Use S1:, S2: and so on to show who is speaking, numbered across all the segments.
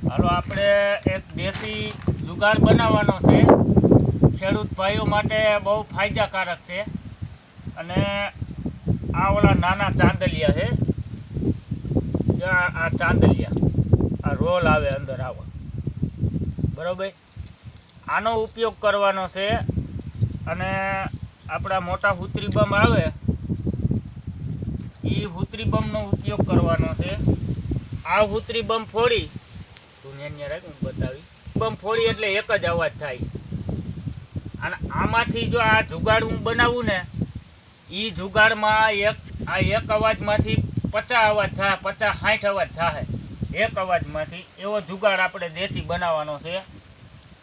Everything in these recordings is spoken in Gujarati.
S1: હાલો આપણે એક દેશી જુગાડ બનાવવાનો છે. ખેડૂત ભાઈઓ માટે બહુ ફાયદાકારક છે. અને આ ઓલા નાના ચાંદલિયા છે, જો આ ચાંદલિયા, આ રોલ આવે અંદર આવો, બરોબર. આનો ઉપયોગ કરવાનો છે. અને આપણા મોટા હુતરી બમ આવે એ હુતરી બમનો ઉપયોગ કરવાનો છે. આ હુતરી બમ ફોડી બતાવીશ. બમ ફોડી એટલે એક જ અવાજ થાય. અને આમાંથી જો આ જુગાડ હું બનાવું ને, એ જુગાડમાં એક અવાજમાંથી 50 અવાજ થાય, 50-60 અવાજ થાય એક અવાજમાંથી. એવો જુગાડ આપણે દેશી બનાવવાનો છે.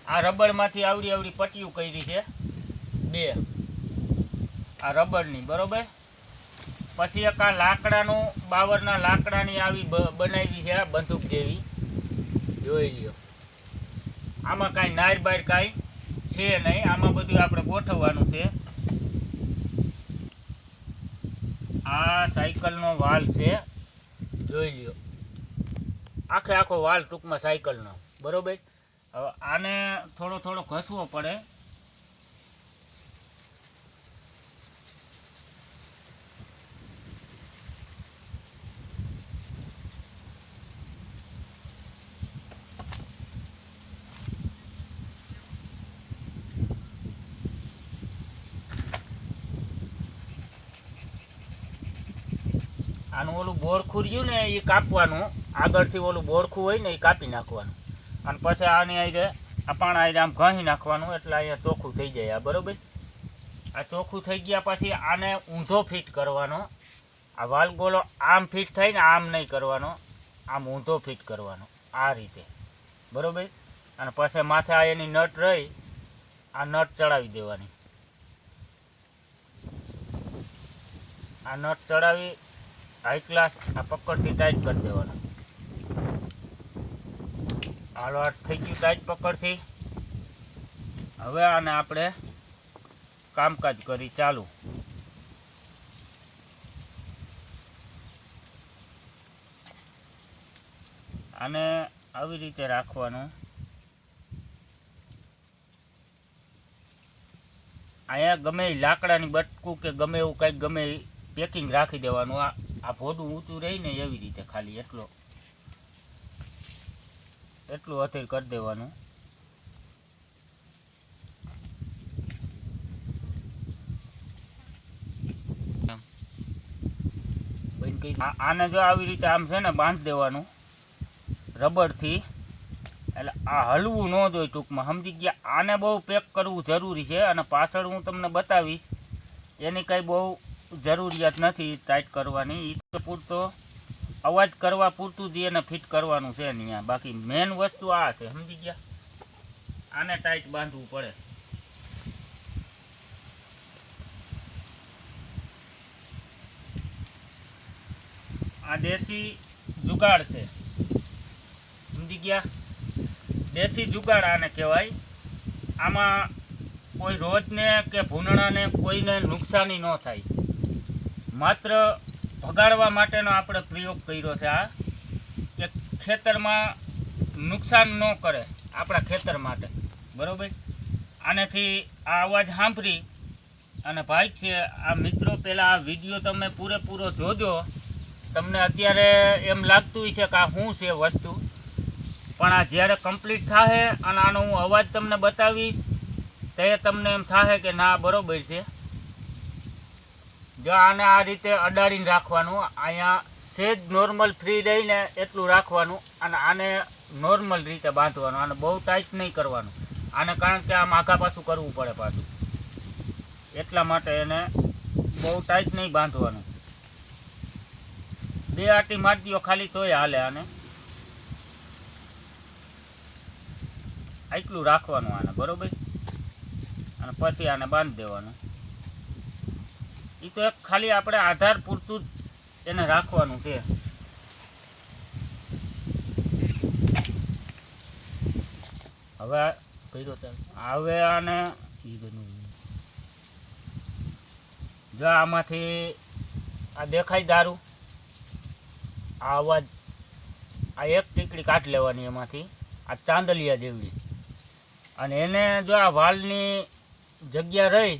S1: આ રબરમાંથી આવડી પટ્ટીઓ કરી છે, 2 આ રબરની, બરોબર. પછી એક આ લાકડાનું, બાવરના લાકડાની આવી બનાવી છે, બંદૂક જેવી, જોઈ લ્યો. આમાં કાંઈ નાર બાર કાંઈ છે નહીં, આમાં બધું આપણે ગોઠવવાનું છે. આ સાયકલનો વાલ છે, જોઈ લ્યો. આખો વાલ ટૂંકમાં સાયકલનો, બરોબર. હવે આને થોડો ઘસવો પડે. આનું ઓલું બોરખું રહ્યું ને એ કાપવાનું, આગળથી ઓલું બોરખું હોય ને એ કાપી નાખવાનું. અને પછી આની આઈને પાણા આઈને આમ ઘસી નાખવાનું, એટલે અહીંયા ચોખ્ખું થઈ જાય. આ બરોબર. આ ચોખ્ખું થઈ ગયા પછી આને ઊંધો ફિટ કરવાનો. આ વાલગોલો આમ ફિટ થાય ને, આમ નહીં કરવાનો, આમ ઊંધો ફિટ કરવાનો, આ રીતે, બરોબર. અને પછી માથે આ એની નટ રહી, આ નટ ચડાવી દેવાની. આ નટ ચડાવી હાઈ ક્લાસ આ પકડથી ટાઈટ કરી દેવાના. હાલો, આ થઈ ગયું ટાઈટ પકડથી. હવે આને આપણે કામકાજ કરી ચાલુ. આને આવી રીતે રાખવાનું. અહીંયા ગમે લાકડાની બટકું કે ગમે એવું કંઈક ગમે પેકિંગ રાખી દેવાનું. આ ભોડું ઊંચું રહી ને એવી રીતે, ખાલી એટલું અથેર કરી દેવાનું. આને જો આવી રીતે આમ છે ને બાંધી દેવાનું રબરથી, એટલે આ હલવું ન જોઈએ ટૂંકમાં, સમજી ગયા. આને બહુ પેક કરવું જરૂરી છે. અને પાછળ હું તમને બતાવીશ, એની કાંઈ બહુ જરૂરિયાત નથી ટાઈટ કરવાની. એ તો પૂરતો અવાજ કરવા પૂરતું જ એને ફિટ કરવાનું છે અહીંયા. બાકી મેન વસ્તુ આ છે, સમજી ગયા. આને ટાઈટ બાંધવું પડે. આ દેશી જુગાડ છે, સમજી ગયા. દેશી જુગાડ આને કહેવાય. આમાં કોઈ રોજને કે ભૂંડણાને કોઈને નુકસાની ન થાય. માત્ર ભગાડવા માટેનો આપણે પ્રયોગ કર્યો છે. આ કે ખેતરમાં નુકસાન ન કરે, આપણા ખેતર માટે, બરાબર. આનેથી આ અવાજ સાંભળી અને ભાઈ છે આ મિત્રો, પહેલાં આ વિડીયો તમે પૂરેપૂરો જોજો. તમને અત્યારે એમ લાગતું છે કે આ શું છે વસ્તુ, પણ આ જ્યારે કમ્પ્લીટ થાય અને આનો હું અવાજ તમને બતાવીશ તે તમને એમ થાય કે ના બરોબર છે. જો આને આ રીતે અડાડીને રાખવાનું, અહીંયા સેજ નોર્મલ ફ્રી રહીને એટલું રાખવાનું. અને આને નોર્મલ રીતે બાંધવાનું. આને બહુ ટાઈટ નહીં કરવાનું. આને કારણ કે આમ આઘા પાછું કરવું પડે પાછું, એટલા માટે એને બહુ ટાઈટ નહીં બાંધવાનું. 2 આંટી મારી દો ખાલી તોય હાલે. આને આટલું રાખવાનું આને, બરોબર. અને પછી આને બાંધી દેવાનું. એ તો એક ખાલી આપણે આધાર પૂરતું જ એને રાખવાનું છે. હવે કર્યો ચાલ. હવે આને જો આમાંથી આ દેખાય દારૂ, આ અવાજ આ એક ટીકડી કાઢી લેવાની એમાંથી, આ ચાંદલિયા જેવડી, અને એને જો આ વાલની જગ્યા રહી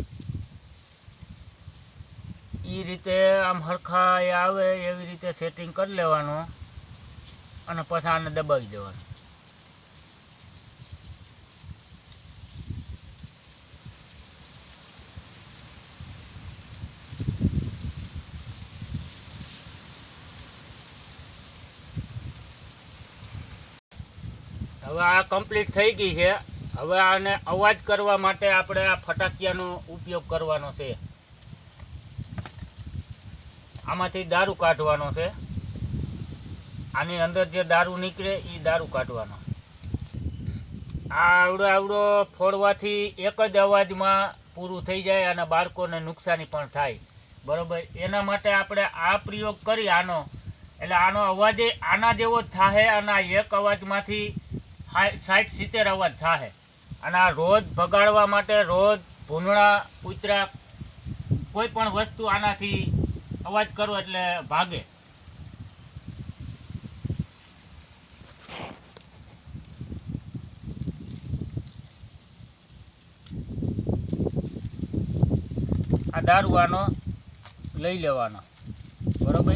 S1: એ રીતે આમ હરખા એ આવે એવી રીતે સેટિંગ કરી લેવાનું, અને પછી આને દબાવી દેવાનું. હવે આ કમ્પ્લીટ થઈ ગઈ છે. હવે આને અવાજ કરવા માટે આપણે આ ફટાકિયાનો ઉપયોગ કરવાનો છે. આમાંથી દારૂ કાઢવાનો છે. આની અંદર જે દારૂ નીકળે એ દારૂ કાઢવાનો. આ આવડો ફોડવાથી એક જ અવાજમાં પૂરું થઈ જાય અને બાળકોને નુકસાની પણ થાય. બરાબર, એના માટે આપણે આ પ્રયોગ કરી આનો, એટલે આનો અવાજ આના જેવો જ થાય, અને આ એક અવાજમાંથી 60-70 અવાજ થાય. અને આ રોજ ભગાડવા માટે, રોજ ભૂંડણા કૂતરા કોઈ પણ વસ્તુ આનાથી અવાજ કરો એટલે ભાગે. આ દારૂ આનો લઈ લેવાનો. બરોબર,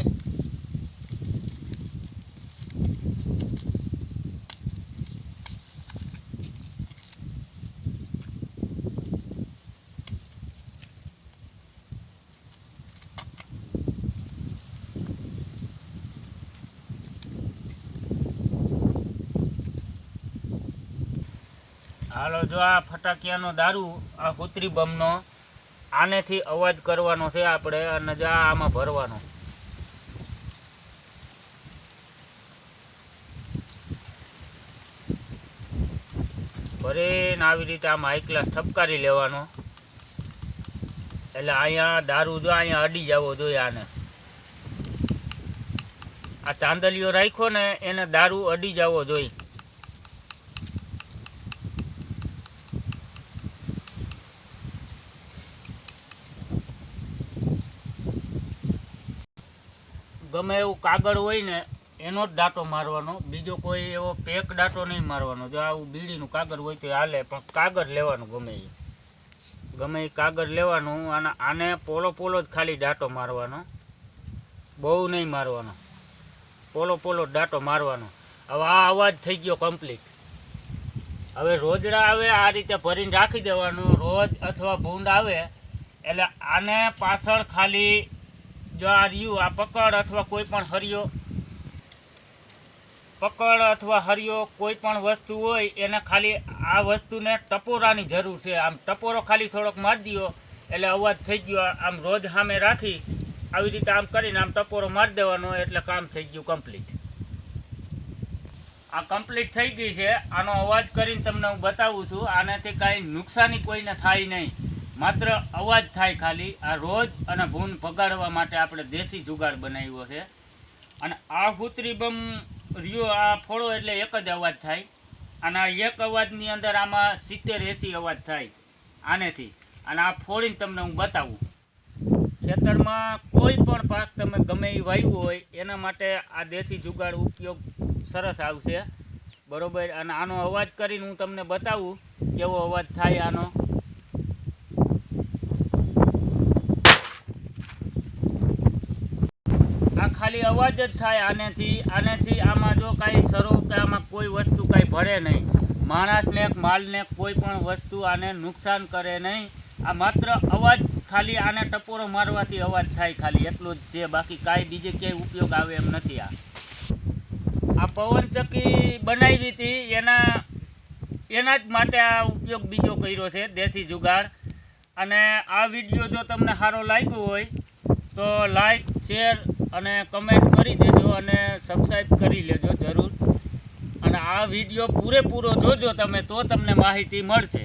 S1: હાલો, જો આ ફટાકિયાનો દારૂ, આ હુતરી બમનો, આનેથી અવાજ કરવાનો છે આપણે, અને જો આમાં ભરવાનો. ભરીને આવી રીતે આમાં હાઈ ક્લાસ ઠપકારી લેવાનો, એટલે અહીંયા દારૂ જો અહીંયા અડી જવો જોઈએ. આને આ ચાંદલીઓ રાખ્યો ને એને દારૂ અડી જવો જોઈએ. ગમે એવું કાગળ હોય ને એનો જ દાંતો મારવાનો, બીજો કોઈ એવો પેક દાંતો નહીં મારવાનો. જો આવું બીડીનું કાગળ હોય તો હાલે, પણ કાગળ લેવાનું ગમે એ કાગળ લેવાનું, અને આને પોલો જ ખાલી દાંતો મારવાનો, બહુ નહીં મારવાનો, પોલો જ દાંતો મારવાનો. હવે આ અવાજ થઈ ગયો કમ્પ્લીટ. હવે રોજડા આવે આ રીતે ભરીને રાખી દેવાનું. રોજ અથવા ભૂંડ આવે એટલે આને પાછળ ખાલી જો આ રહ્યું, આ પકડ અથવા કોઈ પણ હરિયો કોઈ પણ વસ્તુ હોય એને ખાલી આ વસ્તુને ટપોરાની જરૂર છે. આમ ટપોરો ખાલી થોડોક મારી દો એટલે અવાજ થઈ ગયો. આમ રોજ સામે રાખી આવી રીતે આમ કરીને આમ ટપોરો મારી દેવાનો એટલે કામ થઈ ગયું કમ્પ્લીટ. આ કમ્પ્લીટ થઈ ગઈ છે. આનો અવાજ કરીને તમને હું બતાવું છું. આનાથી કાંઈ નુકસાની કોઈને થાય નહીં, માત્ર અવાજ થાય ખાલી. આ રોજ અને ભૂન ભગાડવા માટે આપણે દેશી જુગાડ બનાવ્યો છે. અને આ હુતરી બમ રહ્યો, આ ફોડો એટલે એક જ અવાજ થાય. અને આ એક અવાજની અંદર આમાં 70-80 અવાજ થાય આનેથી. અને આ ફોડીને તમને હું બતાવું. ખેતરમાં કોઈ પણ પાક તમે ગમે એ વાવ્યું હોય એના માટે આ દેશી જુગાડ ઉપયોગ સરસ આવશે. બરોબર, અને આનો અવાજ કરીને હું તમને બતાવું કેવો અવાજ થાય આનો. આ ખાલી અવાજ જ થાય આનેથી. આમાં જો કાંઈ સરો કે આમાં કોઈ વસ્તુ કાંઈ ભળે નહીં. માણસને માલને કોઈ પણ વસ્તુ આને નુકસાન કરે નહીં. આ માત્ર અવાજ ખાલી, આને ટપોરો મારવાથી અવાજ થાય ખાલી, એટલું જ છે. બાકી કાંઈ બીજે ક્યાંય ઉપયોગ આવે એમ નથી. આ પવનચક્કી બનાવી હતી એના જ માટે આ ઉપયોગ બીજો કર્યો છે, દેશી જુગાડ. અને આ વિડીયો જો તમને સારો લાગ્યો હોય તો લાઈક, શેર અને કમેન્ટ કરી દેજો, અને સબસ્ક્રાઈબ કરી લેજો જરૂર. અને આ વિડીયો પૂરેપૂરો જોજો તમે, તો તમને માહિતી મળશે.